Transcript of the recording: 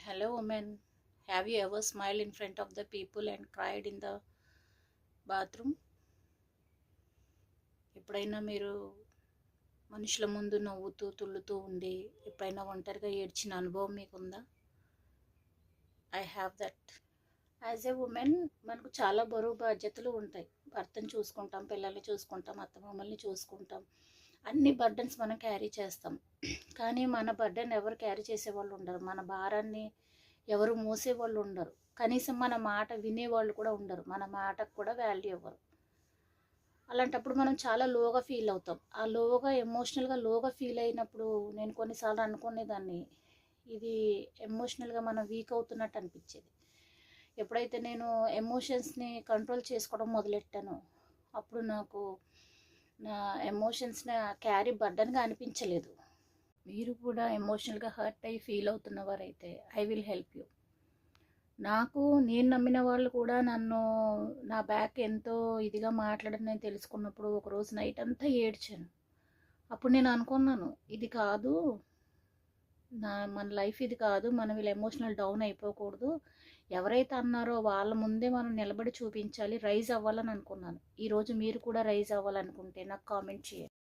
Hello, woman. Have you ever smiled in front of the people and cried in the bathroom? ఎప్పుడైనా మీరు మనుషుల ముందు నవ్వుతూ తుళ్ళుతూ ఉండి ఎప్పుడైనా ఒంటరిగా ఏడ్చిన అనుభవం మీకుందా? I have that. As a women మనకు చాలా బరువు బాధ్యతలు ఉంటాయి. భర్తను చూసుకుంటాం, పిల్లల్ని చూసుకుంటాం, అత్తమామల్ని చూసుకుంటాం. అన్ని బర్డన్స్ మనం క్యారీ చేస్తాం. కానీ మన బర్డన్ ఎవరు క్యారీ చేసేవాళ్ళు ఉండరు. మన భారాన్ని ఎవరు మోసేవాళ్ళు ఉండరు. కనీసం మన మాట వినేవాళ్ళు కూడా ఉండరు. మన మాటకు కూడా వాల్యూ ఇవ్వరు. అలాంటప్పుడు మనం చాలా లోగా ఫీల్ అవుతాం. ఆ ఎమోషనల్గా లోగా ఫీల్ అయినప్పుడు నేను కొన్నిసార్లు అనుకునేదాన్ని, ఇది ఎమోషనల్గా మనం వీక్ అవుతున్నట్టు అనిపించేది. ఎప్పుడైతే నేను ఎమోషన్స్ని కంట్రోల్ చేసుకోవడం మొదలెట్టానో అప్పుడు నాకు నా ఎమోషన్స్ని క్యారీ బర్డన్గా అనిపించలేదు. మీరు కూడా ఎమోషనల్గా హర్ట్ అయ్యి ఫీల్ అవుతున్నవారైతే ఐ విల్ హెల్ప్ యూ. నేను నమ్మిన వాళ్ళు కూడా నా బ్యాక్ ఎంతో ఇదిగా మాట్లాడని నేను తెలుసుకున్నప్పుడు ఒకరోజు నైట్ అంతా ఏడ్చాను. అప్పుడు నేను అనుకున్నాను, ఇది కాదు, మన లైఫ్ ఇది కాదు, మనం ఇలా ఎమోషనల్ డౌన్ అయిపోకూడదు. ఎవరైతే అన్నారో వాళ్ళ ముందే మనం నిలబడి చూపించాలి, రైజ్ అవ్వాలని అనుకున్నాను. ఈరోజు మీరు కూడా రైజ్ అవ్వాలనుకుంటే నాకు కామెంట్ చేయండి.